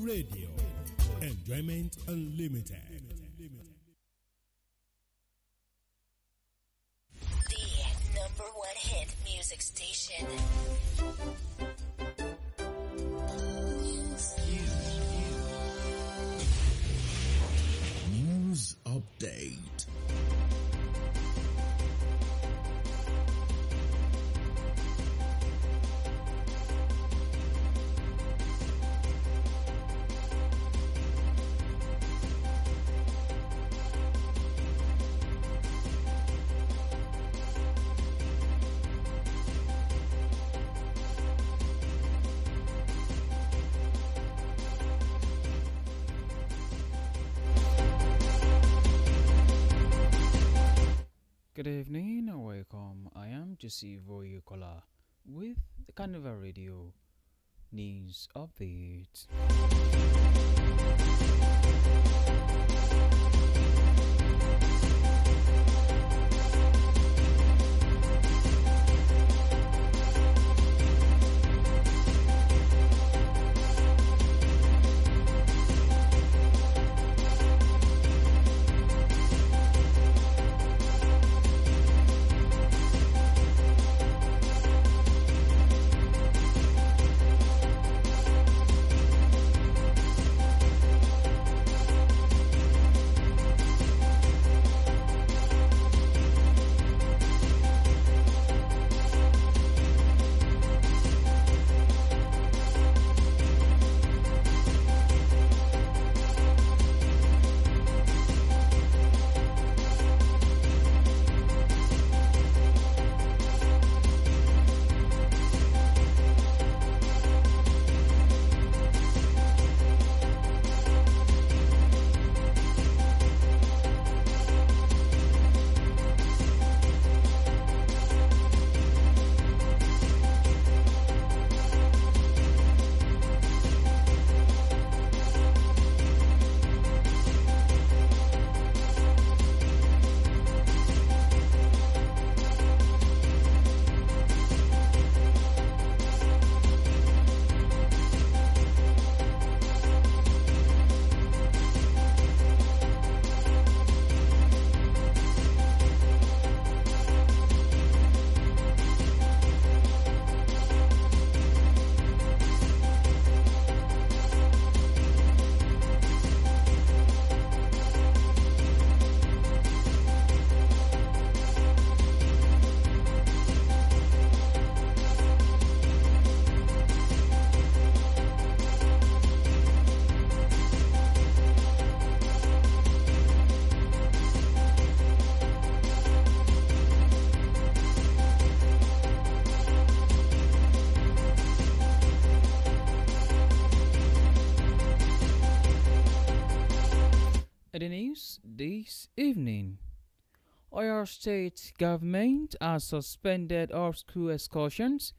Radio. Enjoyment Unlimited. The number one hit music station. News update. Good evening and welcome. I am Jesse Voyukola with the Carnival Radio News Update. In the news this evening, Oyo State government has suspended all school excursions,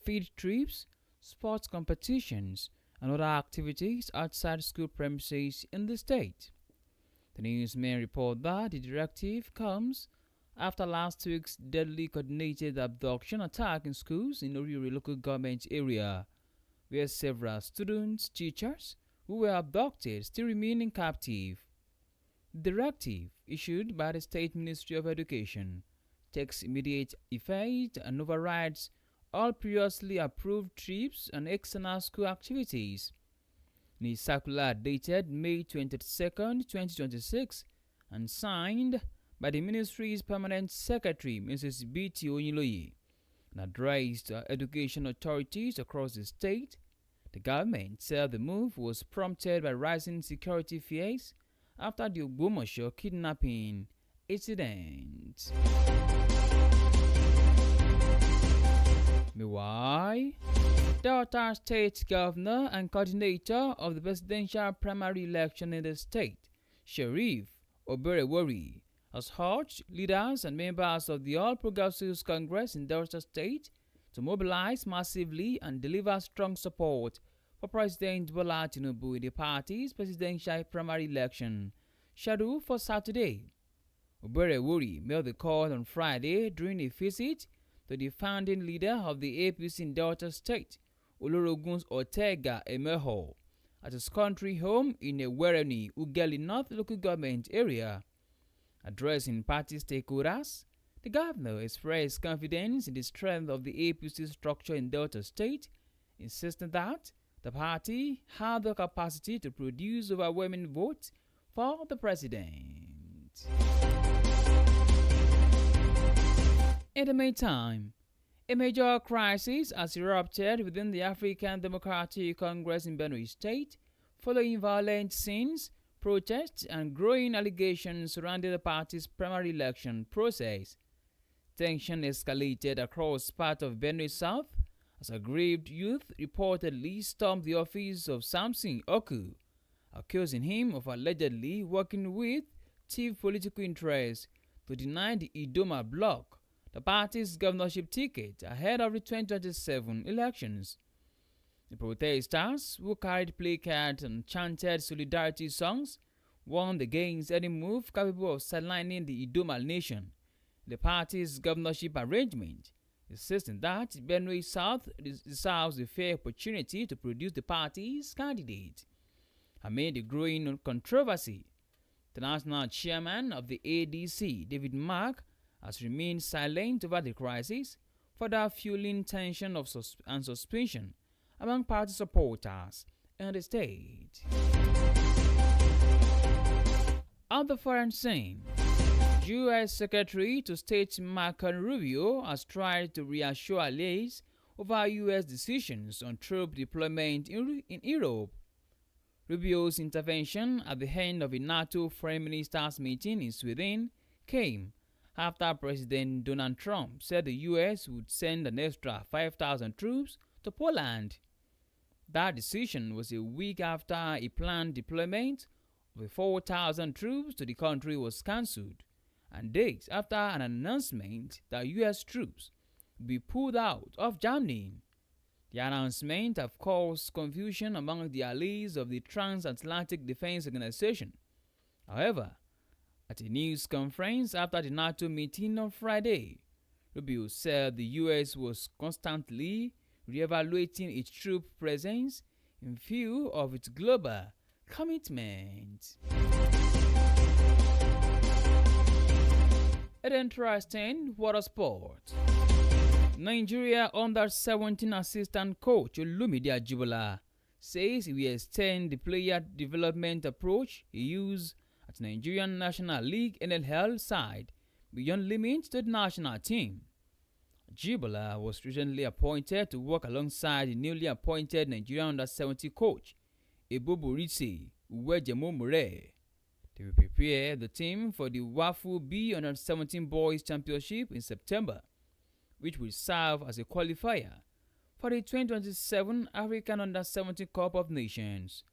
field trips, sports competitions, and other activities outside school premises in the state. The news may report that the directive comes after last week's deadly coordinated abduction attack in schools in Oriri local government area, where several students, teachers who were abducted still remain in captive. The directive, issued by the State Ministry of Education, takes immediate effect and overrides all previously approved trips and external school activities. In a circular dated May 22nd, 2026, and signed by the Ministry's Permanent Secretary, Mrs. B.T. Oniloye, and addressed to education authorities across the state, the government said the move was prompted by rising security fears after the Ogbomoso kidnapping incident. Meanwhile, Delta State Governor and coordinator of the presidential primary election in the state, Sheriff Oberewori, has urged leaders and members of the All Progressives Congress in Delta State to mobilize massively and deliver strong support for President Bola Tinubu in the party's presidential primary election, scheduled for Saturday. Oberewori made the call on Friday during a visit to the founding leader of the APC in Delta State, Olorogun's Ortega Emeho, at his country home in a Wereni, Ughelli North local government area. Addressing party stakeholders, the governor expressed confidence in the strength of the APC structure in Delta State, insisting that the party had the capacity to produce overwhelming votes for the president. In the meantime, a major crisis has erupted within the African Democratic Congress in Benue State following violent scenes, protests, and growing allegations surrounding the party's primary election process. Tension escalated across part of Benue South as aggrieved youth reportedly stormed the office of Samson Oku, accusing him of allegedly working with chief political interests to deny the Idoma bloc the party's governorship ticket ahead of the 2027 elections. The protesters, who carried placards and chanted solidarity songs, warned against any move capable of sidelining the Idoma nation, the party's governorship arrangement, insisting that Benue South deserves a fair opportunity to produce the party's candidate. Amid the growing controversy, the national chairman of the ADC, David Mark, has remained silent over the crisis, further fueling tension and suspicion among party supporters in the state. On the foreign scene, U.S. Secretary to State Marco Rubio has tried to reassure allies over U.S. decisions on troop deployment in Europe. Rubio's intervention at the end of a NATO foreign ministers meeting in Sweden came after President Donald Trump said the U.S. would send an extra 5,000 troops to Poland. That decision was a week after a planned deployment of 4,000 troops to the country was cancelled, and days after an announcement that U.S. troops would be pulled out of Germany. The announcement has caused confusion among the allies of the Transatlantic Defense Organization. However, at a news conference after the NATO meeting on Friday, Rubio said the U.S. was constantly re-evaluating its troop presence in view of its global commitment. An interesting water sport. Nigeria under-17 assistant coach Olumide Ajibola says he will extend the player development approach he used at Nigerian National League NLL side beyond limits to the national team. Ajibola was recently appointed to work alongside the newly appointed Nigerian under-17 coach Eboborise Uwejemomure. They will prepare the team for the WAFU B under-17 Boys Championship in September, which will serve as a qualifier for the 2027 African Under-17 Cup of Nations.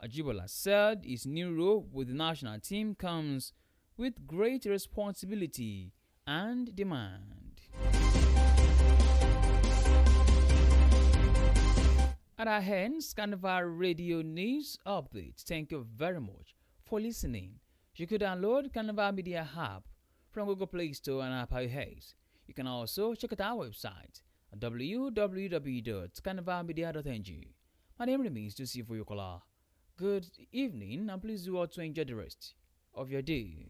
Ajibola said his new role with the national team comes with great responsibility and demand. At our hands, Carnival Radio News Update. Thank you very much for listening. You could download Carnival Media app from Google Play Store and Apple iOS. You can also check out our website at www.carnivalmedia.ng. My name remains to see for your caller. Good evening, and please do also enjoy the rest of your day.